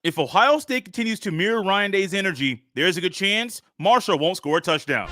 If Ohio State continues to mirror Ryan Day's energy, there's a good chance Marshall won't score a touchdown.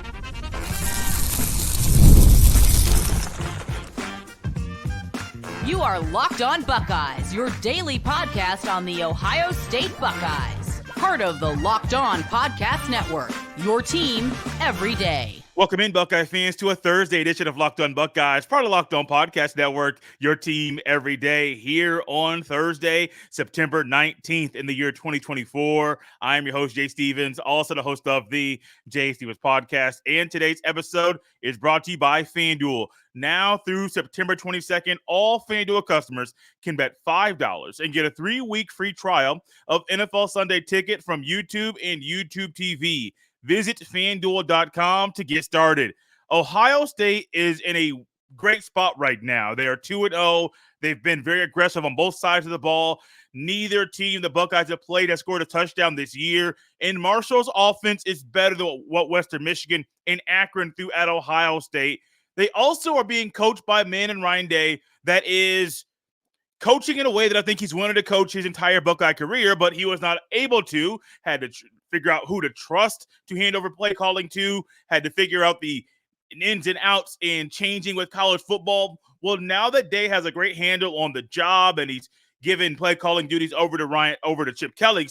You are Locked On Buckeyes, your daily podcast on the Ohio State Buckeyes. Part of the Locked On Podcast Network, your team every day. Welcome in, Buckeye fans, to a Thursday edition of Locked On Buckeyes, part of the Locked On Podcast Network, your team every day, here on Thursday, September 19th in the year 2024. I am your host, Jay Stevens, also the host of the Jay Stevens Podcast, and today's episode is brought to you by FanDuel. Now through September 22nd, all FanDuel customers can bet $5 and get a 3-week free trial of NFL Sunday Ticket from YouTube and YouTube TV. Visit FanDuel.com to get started. Ohio State is in a great spot right now. They are 2-0. They've been very aggressive on both sides of the ball. Neither team the Buckeyes have played has scored a touchdown this year. And Marshall's offense is better than what Western Michigan and Akron threw at Ohio State. They also are being coached by a man in Ryan Day that is coaching in a way that I think he's wanted to coach his entire Buckeye career, but he was not able to. Had to figure out who to trust to hand over play calling to, had to figure out the ins and outs in changing with college football. Well, now that Day has a great handle on the job and he's given play calling duties over to Chip Kelly,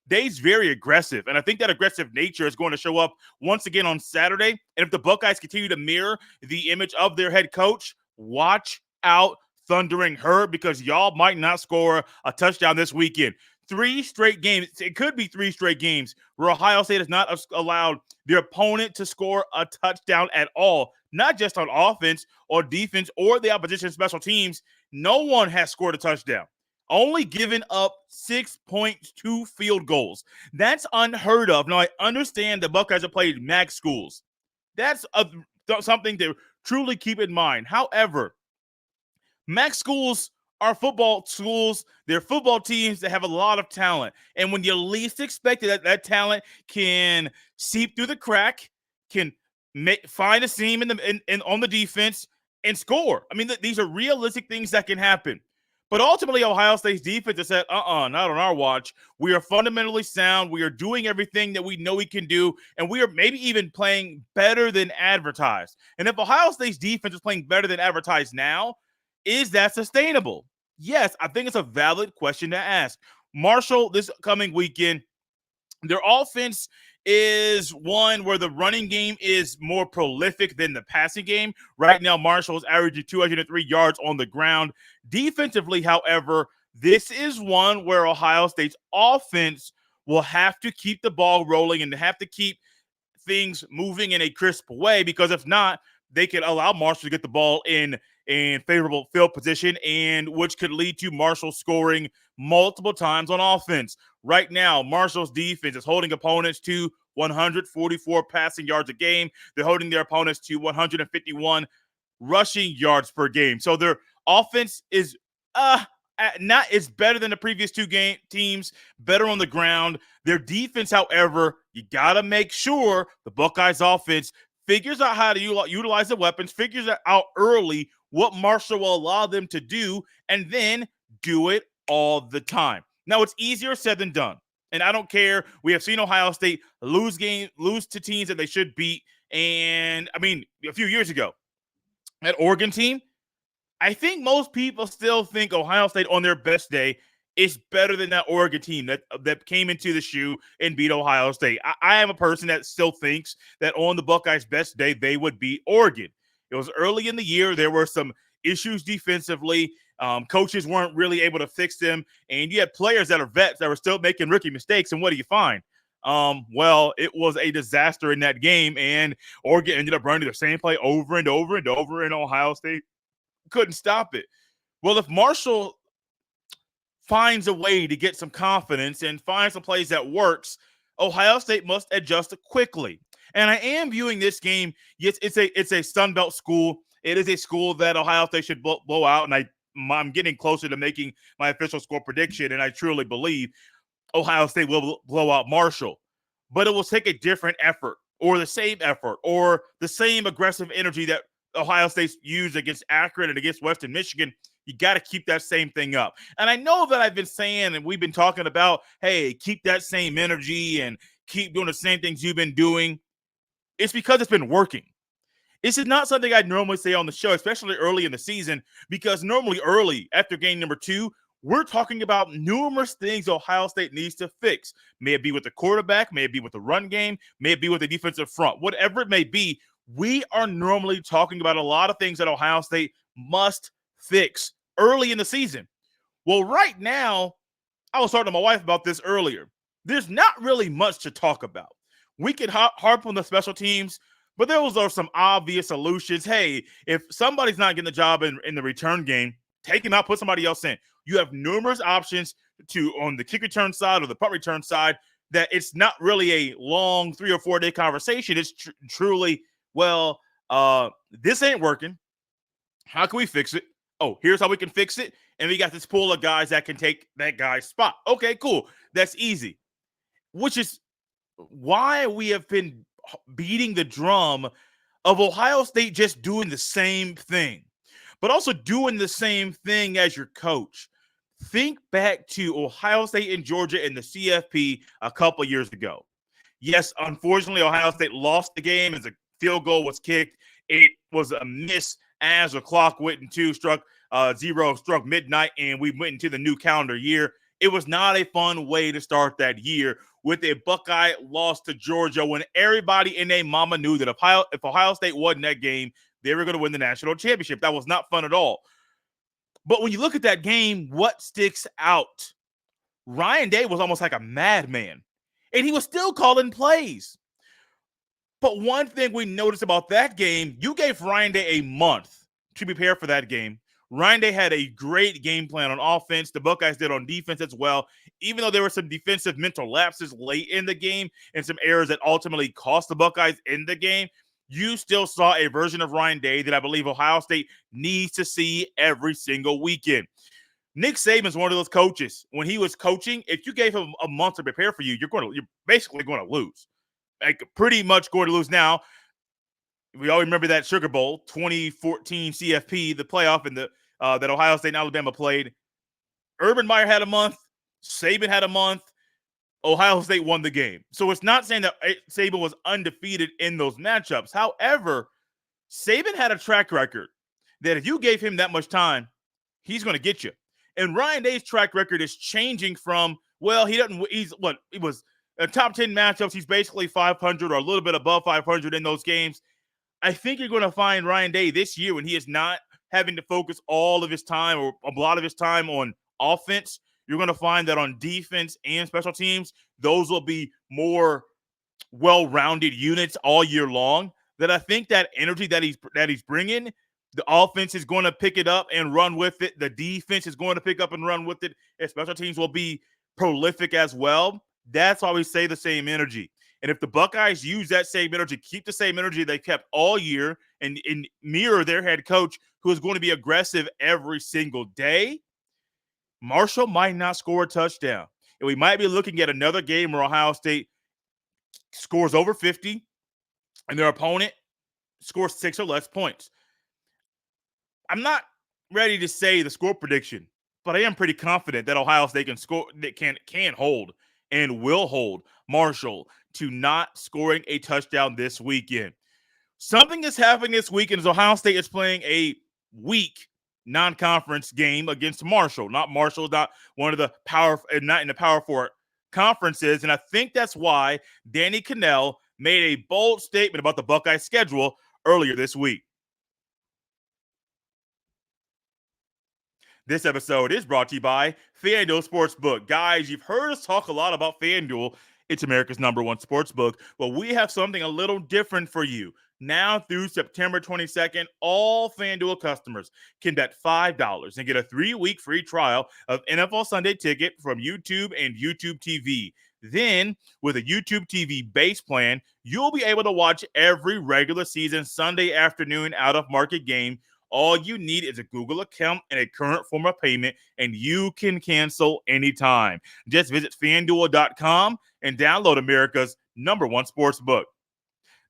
Day's very aggressive, and I think that aggressive nature is going to show up once again on Saturday. And if the Buckeyes continue to mirror the image of their head coach, watch out, Thundering Herd, because y'all might not score a touchdown this weekend. 3 straight games. It could be 3 straight games where Ohio State has not allowed their opponent to score a touchdown at all, not just on offense or defense or the opposition special teams. No one has scored a touchdown. Only given up 6.2 field goals. That's unheard of. Now, I understand the Buckeyes have played MAC schools. That's something to truly keep in mind. However, MAC schools are football schools. They're football teams that have a lot of talent. And when you least expect it, that talent can seep through the crack, can find a seam on the defense and score. I mean, these are realistic things that can happen. But ultimately, Ohio State's defense has said, not on our watch. We are fundamentally sound. We are doing everything that we know we can do, and we are maybe even playing better than advertised. And if Ohio State's defense is playing better than advertised now, is that sustainable? Yes, I think it's a valid question to ask. Marshall, this coming weekend, their offense is one where the running game is more prolific than the passing game. Right now, Marshall is averaging 203 yards on the ground. Defensively, however, this is one where Ohio State's offense will have to keep the ball rolling and have to keep things moving in a crisp way, because if not, they could allow Marshall to get the ball in favorable field position, and which could lead to Marshall scoring multiple times on offense. Right now, Marshall's defense is holding opponents to 144 passing yards a game. They're holding their opponents to 151 rushing yards per game. So their offense is is better than the previous 2 teams, better on the ground. Their defense, however, you got to make sure the Buckeyes offense figures out how to utilize the weapons, figures out early what Marshall will allow them to do, and then do it all the time. Now, it's easier said than done, and I don't care. We have seen Ohio State lose to teams that they should beat, and, I mean, a few years ago, that Oregon team, I think most people still think Ohio State on their best day is better than that Oregon team that came into the shoe and beat Ohio State. I am a person that still thinks that on the Buckeyes' best day, they would beat Oregon. It was early in the year. There were some issues defensively. Coaches weren't really able to fix them. And you had players that are vets that were still making rookie mistakes. And what do you find? Well, it was a disaster in that game. And Oregon ended up running the same play over and over and over, and Ohio State couldn't stop it. Well, if Marshall finds a way to get some confidence and finds some plays that works, Ohio State must adjust quickly. And I am viewing this game. Yes, it's a Sun Belt school. It is a school that Ohio State should blow out, and I'm getting closer to making my official score prediction, and I truly believe Ohio State will blow out Marshall. But it will take a different effort, or the same effort, or the same aggressive energy that Ohio State used against Akron and against Western Michigan You got to keep that same thing up. And I know that I've been saying, and we've been talking about, hey, keep that same energy and keep doing the same things you've been doing. It's because it's been working. This is not something I'd normally say on the show, especially early in the season, because normally early after game number 2, we're talking about numerous things Ohio State needs to fix. May it be with the quarterback, may it be with the run game, may it be with the defensive front, whatever it may be. We are normally talking about a lot of things that Ohio State must fix early in the season. Well, right now, I was talking to my wife about this earlier. There's not really much to talk about. We can harp on the special teams, but those are some obvious solutions. Hey, if somebody's not getting the job in the return game, take him out, put somebody else in. You have numerous options on the kick return side or the punt return side that it's not really a long 3 or 4 day conversation. It's truly, well, this ain't working. How can we fix it? Oh, here's how we can fix it. And we got this pool of guys that can take that guy's spot. Okay, cool. That's easy. Which is why we have been beating the drum of Ohio State just doing the same thing, but also doing the same thing as your coach. Think back to Ohio State and Georgia in the CFP a couple years ago. Yes, unfortunately, Ohio State lost the game as a field goal was kicked. It was a miss as the clock went into struck midnight, and we went into the new calendar year. It was not a fun way to start that year with a Buckeye loss to Georgia when everybody and their mama knew that if Ohio State won that game, they were going to win the national championship. That was not fun at all. But when you look at that game, what sticks out? Ryan Day was almost like a madman, and he was still calling plays. But one thing we noticed about that game, you gave Ryan Day a month to prepare for that game. Ryan Day had a great game plan on offense. The Buckeyes did on defense as well. Even though there were some defensive mental lapses late in the game and some errors that ultimately cost the Buckeyes in the game, you still saw a version of Ryan Day that I believe Ohio State needs to see every single weekend. Nick Saban is one of those coaches. When he was coaching, if you gave him a month to prepare for you, you're basically going to lose. Like pretty much going to lose now. We all remember that Sugar Bowl 2014 CFP, the playoff in the that Ohio State and Alabama played. Urban Meyer had a month. Saban had a month. Ohio State won the game. So it's not saying that Saban was undefeated in those matchups. However, Saban had a track record that if you gave him that much time, he's going to get you. And Ryan Day's track record is changing from, well, he was top 10 matchups. He's basically 500 or a little bit above 500 in those games. I think you're going to find Ryan Day this year when he is not having to focus all of his time or a lot of his time on offense. You're going to find that on defense and special teams, those will be more well-rounded units all year long. That I think that energy that he's bringing, the offense is going to pick it up and run with it. The defense is going to pick up and run with it. And special teams will be prolific as well. That's why we say the same energy. And if the Buckeyes use that same energy, keep the same energy they kept all year and mirror their head coach, who is going to be aggressive every single day, Marshall might not score a touchdown. And we might be looking at another game where Ohio State scores over 50 and their opponent scores 6 or less points. I'm not ready to say the score prediction, but I am pretty confident that Ohio State can hold and will hold Marshall to not scoring a touchdown this weekend. Something that's happening this weekend is Ohio State is playing a weak non-conference game against Marshall. Not one of the not in the Power 4 conferences. And I think that's why Danny Kanell made a bold statement about the Buckeye schedule earlier this week. This episode is brought to you by FanDuel Sportsbook. Guys, you've heard us talk a lot about FanDuel. It's America's #1 sportsbook. Well, we have something a little different for you. Now through September 22nd, all FanDuel customers can bet $5 and get a 3-week free trial of NFL Sunday Ticket from YouTube and YouTube TV. Then, with a YouTube TV base plan, you'll be able to watch every regular season Sunday afternoon out-of-market game. All you need is a Google account and a current form of payment, and you can cancel anytime. Just visit FanDuel.com and download America's #1 sportsbook.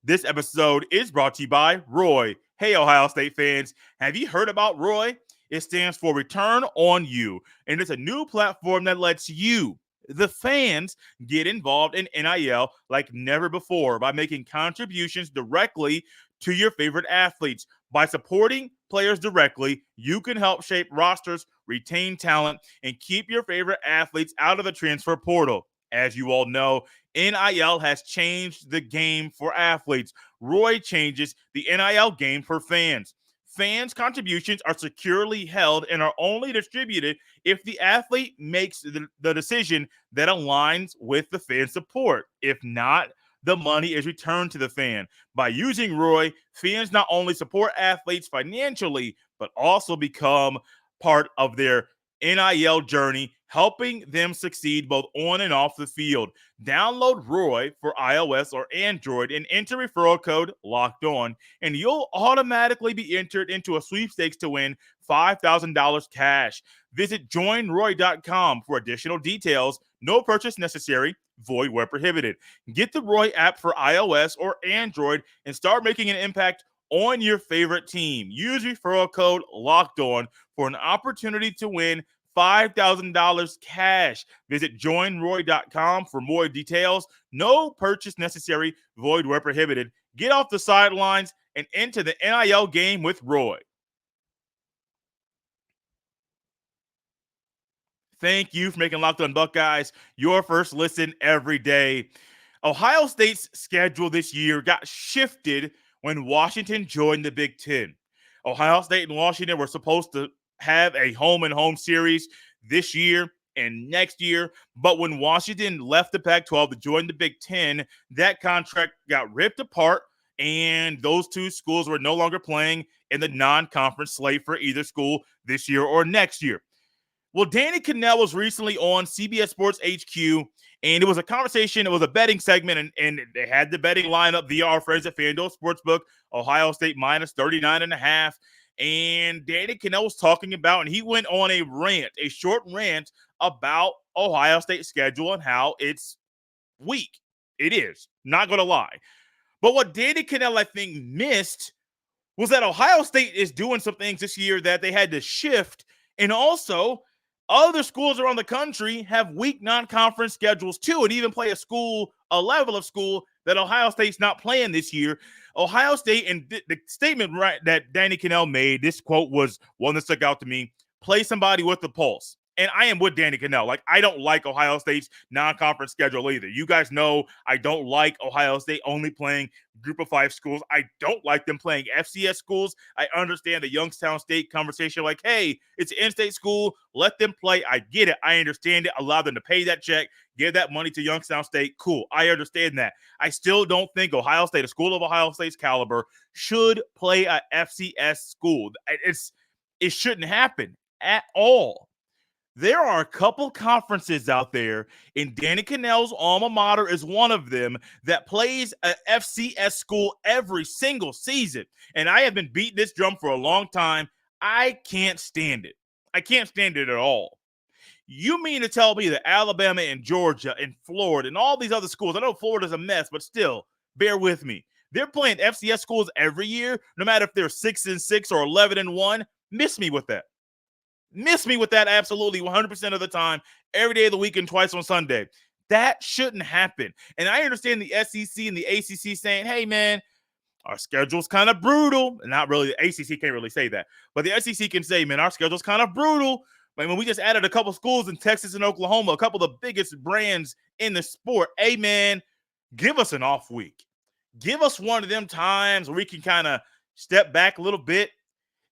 This episode is brought to you by Roy. Hey, Ohio State fans, have you heard about Roy? It stands for Return on You, and it's a new platform that lets you, the fans, get involved in NIL like never before by making contributions directly to your favorite athletes. By supporting players directly, you can help shape rosters, retain talent, and keep your favorite athletes out of the transfer portal. As you all know, NIL has changed the game for athletes. Roy changes the NIL game for fans. Fans' contributions are securely held and are only distributed if the athlete makes the decision that aligns with the fan support. If not, the money is returned to the fan. By using Roy, fans not only support athletes financially, but also become part of their NIL journey, helping them succeed both on and off the field. Download Roy for iOS or Android and enter referral code Locked On, and you'll automatically be entered into a sweepstakes to win $5,000 cash. Visit joinroy.com for additional details. No purchase necessary. Void where prohibited. Get the Roy app for iOS or Android and start making an impact on your favorite team. Use referral code Locked On for an opportunity to win $5,000 cash. Visit joinroy.com for more details. No purchase necessary. Void where prohibited. Get off the sidelines and into the NIL game with Roy. Thank you for making Locked On Buckeyes your first listen every day. Ohio State's schedule this year got shifted when Washington joined the Big Ten. Ohio State and Washington were supposed to have a home-and-home series this year and next year, but when Washington left the Pac-12 to join the Big Ten, that contract got ripped apart, and those two schools were no longer playing in the non-conference slate for either school this year or next year. Well, Danny Kanell was recently on CBS Sports HQ, and it was a conversation. It was a betting segment, and they had the betting lineup via our friends at FanDuel Sportsbook, Ohio State minus 39.5. And Danny Kanell was talking about, and he went on a rant, a short rant about Ohio State's schedule and how it's weak. It is, not going to lie. But what Danny Kanell, I think, missed was that Ohio State is doing some things this year that they had to shift, and also other schools around the country have weak non-conference schedules too, and even play a level of school that Ohio State's not playing this year. Ohio State, and the statement that Danny Kanell made, this quote was one that stuck out to me: play somebody with the pulse. And I am with Danny Kanell. Like, I don't like Ohio State's non-conference schedule either. You guys know I don't like Ohio State only playing Group of 5 schools. I don't like them playing FCS schools. I understand the Youngstown State conversation, like, hey, it's an in-state school. Let them play. I get it. I understand it. Allow them to pay that check. Give that money to Youngstown State. Cool. I understand that. I still don't think Ohio State, a school of Ohio State's caliber, should play a FCS school. It shouldn't happen at all. There are a couple conferences out there, and Danny Kanell's alma mater is one of them, that plays a FCS school every single season. And I have been beating this drum for a long time. I can't stand it. I can't stand it at all. You mean to tell me that Alabama and Georgia and Florida and all these other schools, I know Florida's a mess, but still, bear with me. They're playing FCS schools every year, no matter if they're 6-6 or 11-1. Miss me with that. Miss me with that absolutely 100% of the time, every day of the week and twice on Sunday. That shouldn't happen. And I understand the SEC and the ACC saying, hey, man, our schedule's kind of brutal. Not really. The ACC can't really say that. But the SEC can say, man, our schedule's kind of brutal. I mean, we just added a couple schools in Texas and Oklahoma, a couple of the biggest brands in the sport. Hey, man, give us an off week. Give us one of them times where we can kind of step back a little bit,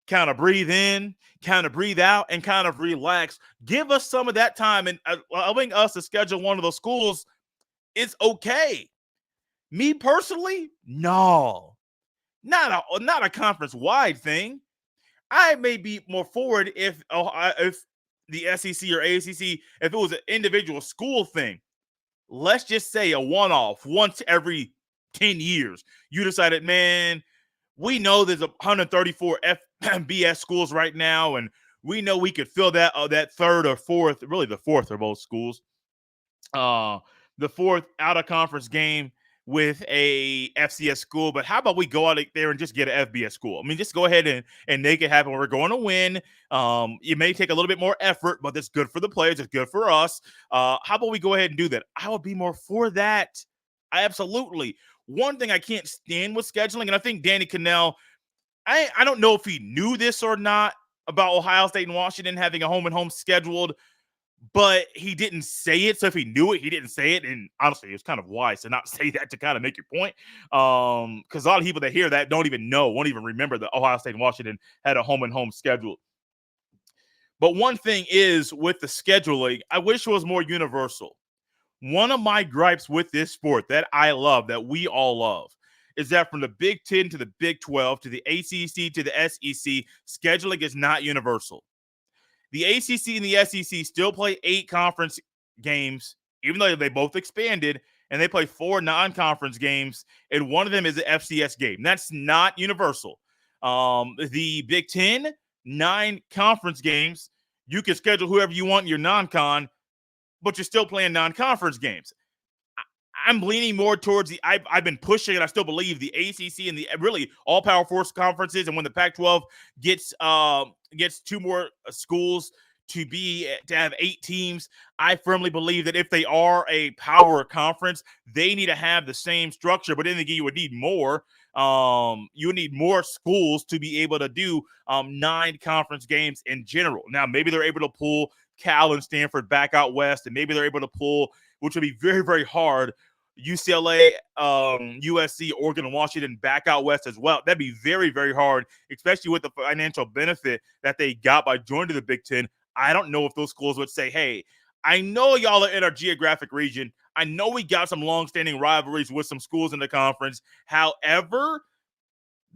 kind of breathe in, kind of breathe out, and kind of relax. Give us some of that time, and allowing us to schedule one of those schools is okay. Me personally, no. Not a conference-wide thing. I may be more forward if the SEC or ACC, if it was an individual school thing. Let's just say a one-off, once every 10 years. You decided, man, we know there's 134 FBS schools right now, and we know we could fill that third or fourth, really the fourth of both schools, the fourth out-of-conference game with a FCS school, but how about we go out there and just get an FBS school? I mean, just go ahead and make it happen. We're going to win. It may take a little bit more effort, but it's good for the players. It's good for us. How about we go ahead and do that? I would be more for that. I absolutely. One thing I can't stand with scheduling, and I think Danny Kanell, I don't know if he knew this or not about Ohio State and Washington having a home and home scheduled, but he didn't say it. So if he knew it, he didn't say it. And honestly, it's kind of wise to not say that to kind of make your point. Because a lot of people that hear that don't even know, won't even remember that Ohio State and Washington had a home and home schedule. But one thing is with the scheduling, I wish it was more universal. One of my gripes with this sport that I love, that we all love, is that from the Big 10 to the Big 12 to the ACC to the SEC, scheduling is not universal. The ACC and the SEC still play 8 conference games, even though they both expanded, and they play 4 non-conference games, and one of them is an FCS game. That's not universal. The Big 10, 9 conference games. You can schedule whoever you want in your non-con, but you're still playing non-conference games. I'm leaning more towards I've been pushing it. I still believe the ACC and the really all Power 4 conferences, and when the Pac-12 gets 2 more schools to have 8 teams, I firmly believe that if they are a power conference, they need to have the same structure. But in the game, you would need more. You need more schools to be able to do 9 conference games in general. Now, maybe they're able to pull Cal and Stanford back out west, and maybe they're able to pull, which would be very, very hard, UCLA, USC, Oregon, and Washington back out west as well. That'd be very, very hard, especially with the financial benefit that they got by joining the Big Ten. I don't know if those schools would say, hey, I know y'all are in our geographic region. I know we got some longstanding rivalries with some schools in the conference. However,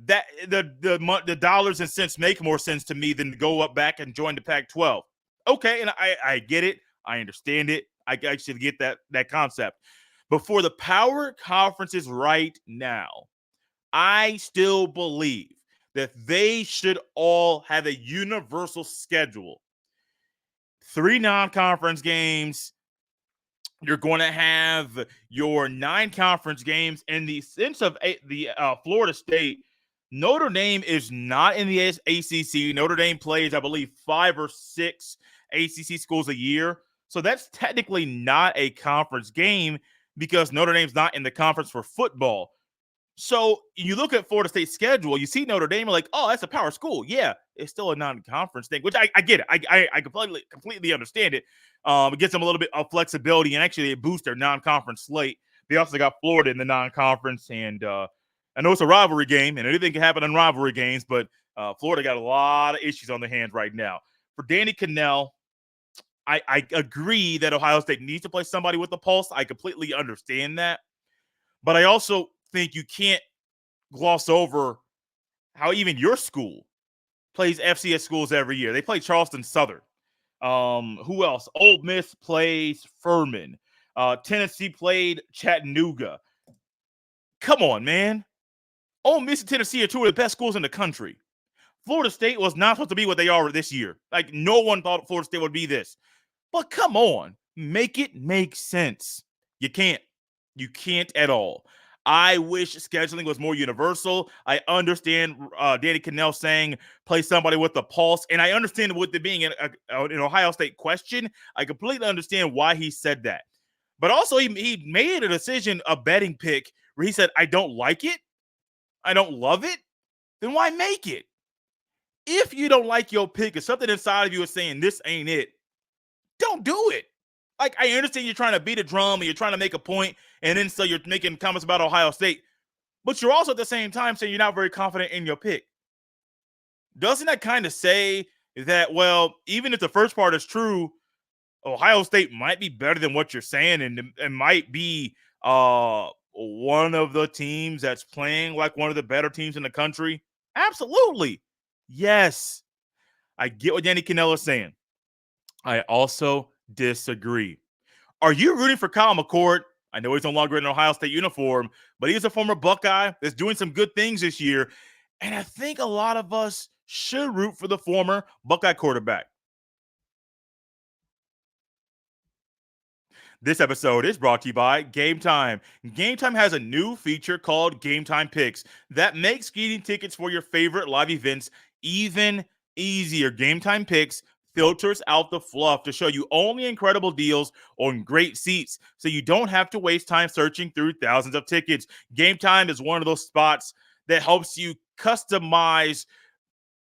that the dollars and cents make more sense to me than to go up back and join the Pac-12. Okay, and I get it. I understand it. I actually get that concept. But for the power conferences right now, I still believe that they should all have a universal schedule. 3 non-conference games. You're going to have your 9 conference games. In the sense of the Florida State, Notre Dame is not in the ACC. Notre Dame plays, I believe, 5 or 6 ACC schools a year. So that's technically not a conference game because Notre Dame's not in the conference for football. So you look at Florida State's schedule, you see Notre Dame, like, oh, that's a power school. Yeah, it's still a non-conference thing, which I get it. I completely understand it. It gives them a little bit of flexibility, and actually it boosts their non-conference slate. They also got Florida in the non-conference, and I know it's a rivalry game, and anything can happen in rivalry games, but Florida got a lot of issues on their hands right now. For Danny Kanell, I agree that Ohio State needs to play somebody with the pulse. I completely understand that. But I also think you can't gloss over how even your school plays FCS schools every year. They play Charleston Southern. Who else? Ole Miss plays Furman. Tennessee played Chattanooga. Come on, man. Ole Miss and Tennessee are 2 of the best schools in the country. Florida State was not supposed to be what they are this year. Like, no one thought Florida State would be this. But come on, make it make sense. You can't. You can't at all. I wish scheduling was more universal. I understand Danny Kanell saying play somebody with the pulse, and I understand with it being an Ohio State question. I completely understand why he said that. But also, he made a decision, a betting pick, where he said, I don't like it, I don't love it, then why make it? If you don't like your pick, if something inside of you is saying this ain't it, don't do it. Like, I understand you're trying to beat a drum and you're trying to make a point, and then so you're making comments about Ohio State, but you're also at the same time saying you're not very confident in your pick. Doesn't that kind of say that, well, even if the first part is true, Ohio State might be better than what you're saying, and might be one of the teams that's playing like one of the better teams in the country? Absolutely. Yes. I get what Danny Kanell is saying. I also disagree. Are you rooting for Kyle McCord? I know he's no longer in an Ohio State uniform, but he's a former Buckeye that's doing some good things this year. And I think a lot of us should root for the former Buckeye quarterback. This episode is brought to you by Game Time. Game Time has a new feature called Game Time Picks that makes getting tickets for your favorite live events even easier. Game Time Picks filters out the fluff to show you only incredible deals on great seats so you don't have to waste time searching through thousands of tickets. Game Time is one of those spots that helps you customize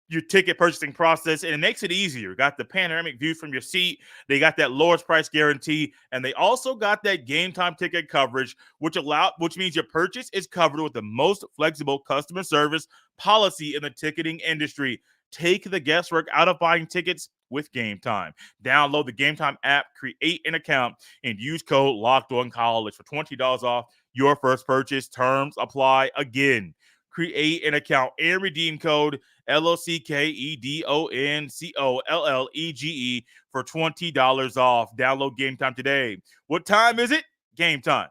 your ticket purchasing process, and it makes it easier. Got the panoramic view from your seat. They got that lowest price guarantee, and they also got that Game Time ticket coverage, which means your purchase is covered with the most flexible customer service policy in the ticketing industry. Take the guesswork out of buying tickets with Game Time. Download the Game Time app, create an account, and use code LOCKEDONCollege for $20 off your first purchase. Terms apply. Again, create an account and redeem code LOCKEDONCOLLEGE for $20 off. Download Game Time today. What time is it? Game time.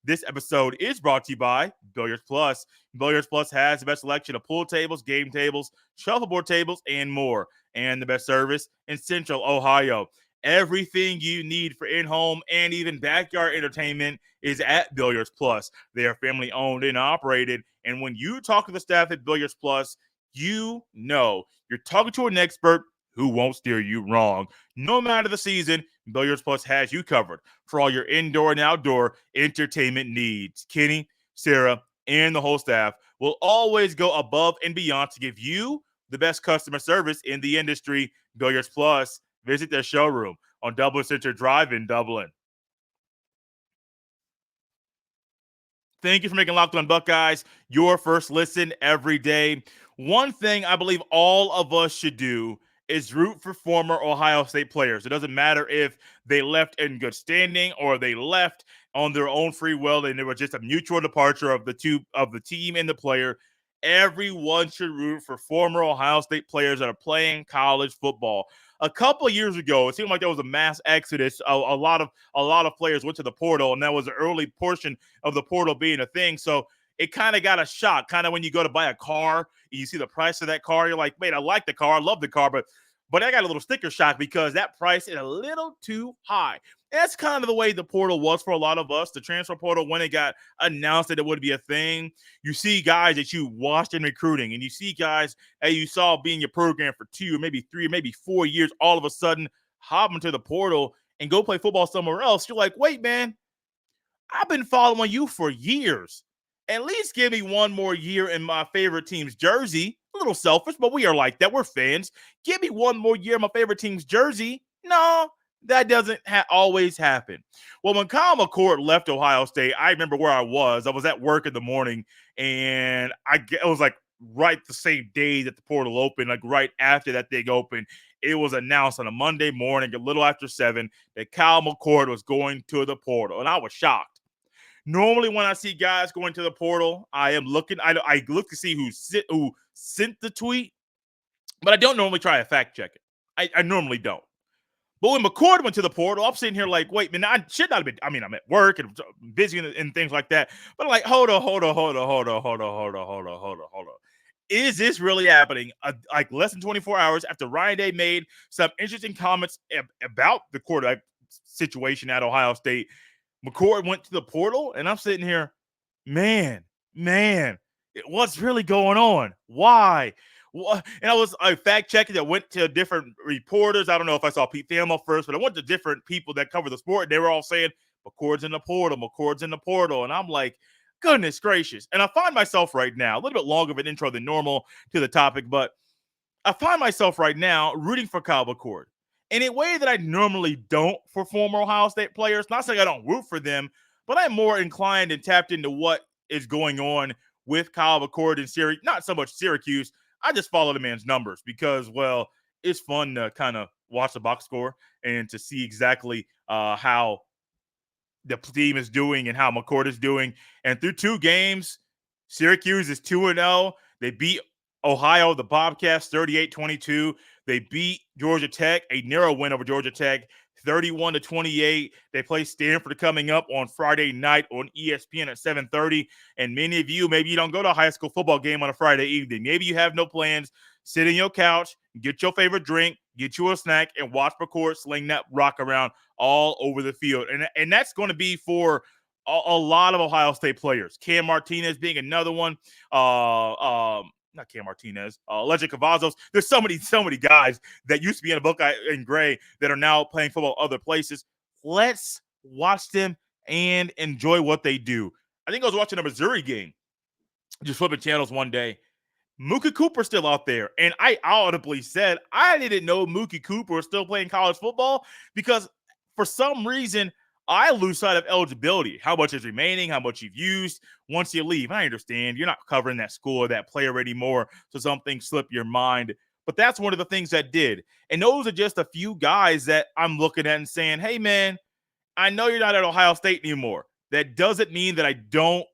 This episode is brought to you by Billiards Plus. Billiards Plus has the best selection of pool tables, game tables, shuffleboard tables, and more. And the best service in Central Ohio. Everything you need for in-home and even backyard entertainment is at Billiards Plus. They are family owned and operated. And when you talk to the staff at Billiards Plus, you know you're talking to an expert who won't steer you wrong. No matter the season, Billiards Plus has you covered for all your indoor and outdoor entertainment needs. Kenny, Sarah, and the whole staff will always go above and beyond to give you the best customer service in the industry. Billiards Plus. Visit their showroom on Dublin Center Drive in Dublin. Thank you for making Locked On Buckeyes your first listen every day. One thing I believe all of us should do is root for former Ohio State players. It doesn't matter if they left in good standing or they left on their own free will and it was just a mutual departure of the team and the player. Everyone should root for former Ohio State players that are playing college football. A couple of years ago, it seemed like there was a mass exodus. A lot of players went to the portal, and that was an early portion of the portal being a thing. So it kind of got a shock. Kind of when you go to buy a car, you see the price of that car, you're like, man, I like the car, I love the car, but I got a little sticker shock because that price is a little too high. That's kind of the way the portal was for a lot of us. The transfer portal, when it got announced that it would be a thing, you see guys that you watched in recruiting, and you see guys that you saw being your program for 2 or maybe 3 or maybe 4 years, all of a sudden hop into the portal and go play football somewhere else. You're like, wait, man, I've been following you for years. At least give me one more year in my favorite team's jersey. A little selfish, but we are like that. We're fans. Give me one more year in my favorite team's jersey. No, that doesn't always happen. Well, when Kyle McCord left Ohio State, I remember where I was. I was at work in the morning, and it was like right the same day that the portal opened, like right after that thing opened. It was announced on a Monday morning, a little after 7, that Kyle McCord was going to the portal, and I was shocked. Normally, when I see guys going to the portal, I am looking. I look to see who sent the tweet, but I don't normally try to fact check it. I normally don't. But when McCord went to the portal, I'm sitting here like, wait, man, I should not have been. I mean, I'm at work and busy and things like that. But I'm like, hold on. Is this really happening? Like less than 24 hours after Ryan Day made some interesting comments about the quarterback situation at Ohio State, McCord went to the portal, and I'm sitting here, man, what's really going on? Why? And I fact checking. I went to different reporters. I don't know if I saw Pete Thamel first, but I went to different people that cover the sport. And they were all saying, McCord's in the portal. And I'm like, goodness gracious. And I find myself right now, a little bit longer of an intro than normal to the topic, but I find myself right now rooting for Kyle McCord in a way that I normally don't for former Ohio State players. Not saying I don't root for them, but I'm more inclined and tapped into what is going on with Kyle McCord in Syracuse. Not so much Syracuse. I just follow the man's numbers because, well, it's fun to kind of watch the box score and to see exactly how the team is doing and how McCord is doing. And through 2 games, Syracuse is 2-0. They beat Ohio, the Bobcats, 38-22. They beat Georgia Tech, a narrow win over Georgia Tech, 31-28. They play Stanford coming up on Friday night on ESPN at 7:30. And many of you, maybe you don't go to a high school football game on a Friday evening. Maybe you have no plans. sit in your couch, get your favorite drink, get you a snack, and watch McCord sling that rock around all over the field. And that's going to be for a lot of Ohio State players. Cam Martinez being another one. Not Cam Martinez, Legend Cavazos. There's so many guys that used to be in a Buckeye in gray that are now playing football other places. Let's watch them and enjoy what they do. I think I was watching a Missouri game, just flipping channels one day. Mookie Cooper's still out there. And I audibly said, I didn't know Mookie Cooper was still playing college football because for some reason, I lose sight of eligibility. How much is remaining, how much you've used once you leave. I understand you're not covering that school or that player anymore, so some things slip your mind. But that's one of the things that did. And those are just a few guys that I'm looking at and saying, hey, man, I know you're not at Ohio State anymore. That doesn't mean that I don't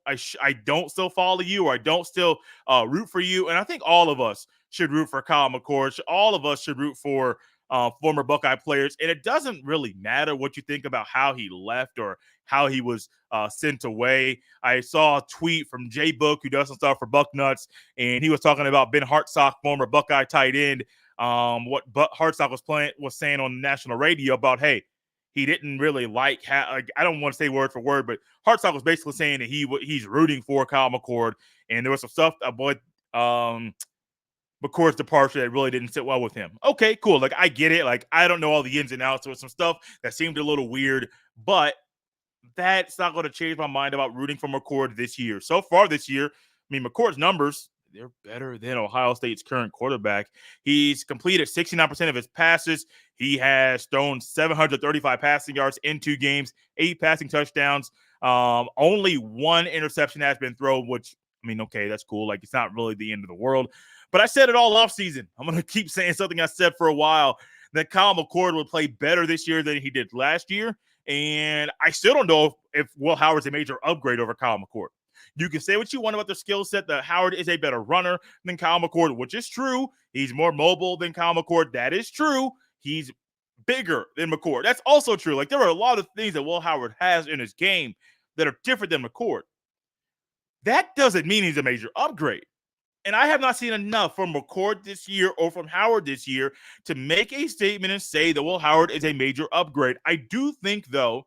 still follow you or I don't still root for you. And I think all of us should root for Kyle McCord. All of us should root for former Buckeye players. And it doesn't really matter what you think about how he left or how he was sent away. I saw a tweet from Jay Book, who does some stuff for Bucknuts, and he was talking about Ben Hartsock, former Buckeye tight end. What Hartsock was saying on national radio about, hey, he didn't really like how, like, I don't want to say word for word, but Hartsock was basically saying that he's rooting for Kyle McCord, and there was some stuff about McCord's departure that really didn't sit well with him. Okay, cool. Like, I get it. Like, I don't know all the ins and outs. There was some stuff that seemed a little weird, but that's not going to change my mind about rooting for McCord this year. So far this year, I mean, McCord's numbers, they're better than Ohio State's current quarterback. He's completed 69% of his passes. He has thrown 735 passing yards in 2 games, 8 passing touchdowns. Only 1 interception has been thrown, which, I mean, okay, that's cool. Like, it's not really the end of the world. But I said it all offseason. I'm going to keep saying something I said for a while, that Kyle McCord would play better this year than he did last year. And I still don't know if Will Howard's a major upgrade over Kyle McCord. You can say what you want about the skill set, that Howard is a better runner than Kyle McCord, which is true. He's more mobile than Kyle McCord. That is true. He's bigger than McCord. That's also true. Like, there are a lot of things that Will Howard has in his game that are different than McCord. That doesn't mean he's a major upgrade. And I have not seen enough from McCord this year or from Howard this year to make a statement and say that Will Howard is a major upgrade. I do think, though,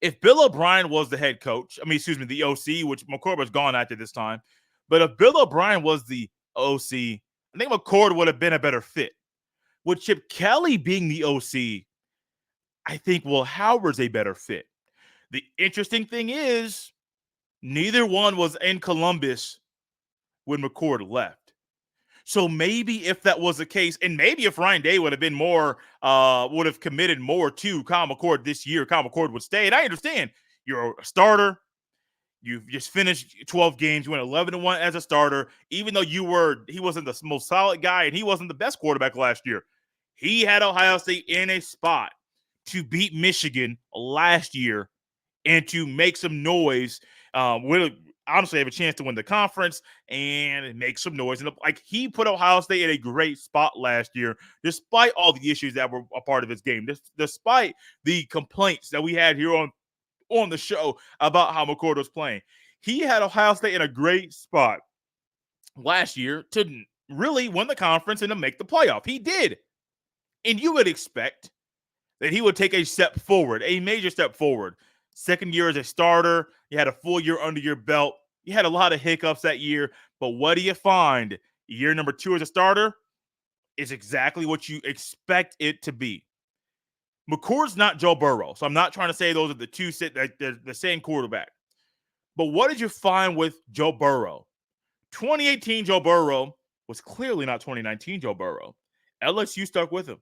if Bill O'Brien was the head coach, the OC, which McCord was gone after this time, but if Bill O'Brien was the OC, I think McCord would have been a better fit. With Chip Kelly being the OC, I think Will Howard's a better fit. The interesting thing is, neither one was in Columbus when McCord left. So maybe if that was the case, and maybe if Ryan Day would have been more, would have committed more to Kyle McCord this year, Kyle McCord would stay. And I understand you're a starter. You've just finished 12 games. You went 11-1 as a starter, even though he wasn't the most solid guy and he wasn't the best quarterback last year. He had Ohio State in a spot to beat Michigan last year and to make some noise. Honestly have a chance to win the conference and make some noise. And like, he put Ohio State in a great spot last year, despite all the issues that were a part of his game, despite the complaints that we had here on the show about how McCord was playing. He had Ohio State in a great spot last year to really win the conference and to make the playoff. He did. And you would expect that he would take a step forward, a major step forward. Second year as a starter, you had a full year under your belt. You had a lot of hiccups that year, but what do you find? Year number 2 as a starter is exactly what you expect it to be. McCord's not Joe Burrow, so I'm not trying to say those are the two the same quarterback. But what did you find with Joe Burrow? 2018 Joe Burrow was clearly not 2019 Joe Burrow. LSU stuck with him.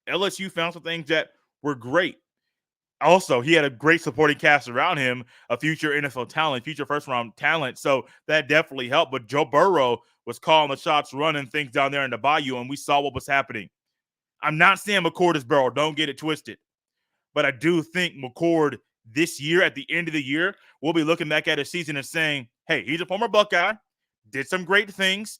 LSU found some things that were great. Also, he had a great supporting cast around him, a future NFL talent, future first-round talent. So that definitely helped. But Joe Burrow was calling the shots, running things down there in the bayou, and we saw what was happening. I'm not saying McCord is Burrow. Don't get it twisted. But I do think McCord this year, at the end of the year, we'll be looking back at his season and saying, hey, he's a former Buckeye, did some great things,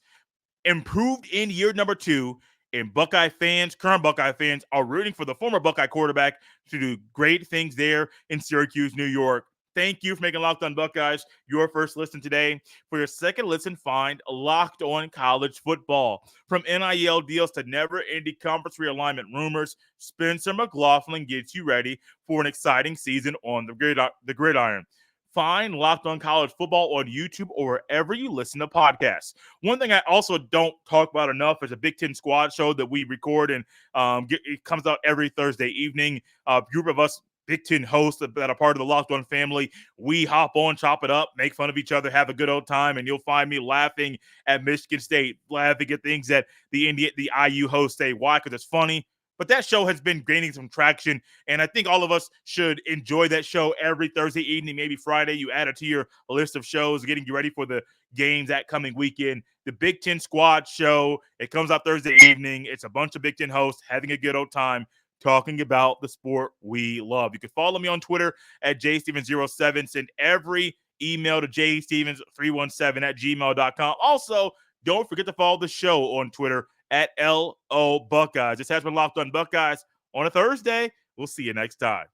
improved in year number 2, and Buckeye fans, current Buckeye fans, are rooting for the former Buckeye quarterback to do great things there in Syracuse, New York, Thank you for making Locked On Buckeyes your first listen today. For your second listen, find Locked On College Football. From NIL deals to never-ending conference realignment rumors, Spencer McLaughlin gets you ready for an exciting season on the gridiron. Find Locked On College Football on YouTube or wherever you listen to podcasts. One thing I also don't talk about enough is a Big Ten squad show that we record, and it comes out every Thursday evening. A group of us Big Ten hosts that are part of the Locked On family. We hop on, chop it up, make fun of each other, have a good old time, and you'll find me laughing at Michigan State, laughing at things that the IU hosts say. Why? Because it's funny. But that show has been gaining some traction, and I think all of us should enjoy that show every Thursday evening, maybe Friday. You add it to your list of shows, getting you ready for the games that coming weekend. The Big Ten Squad Show, it comes out Thursday evening. It's a bunch of Big Ten hosts having a good old time talking about the sport we love. You can follow me on Twitter at jstevens07. Send every email to jstevens317@gmail.com. Also, don't forget to follow the show on Twitter at LO Buckeyes. This has been Locked On Buckeyes on a Thursday. We'll see you next time.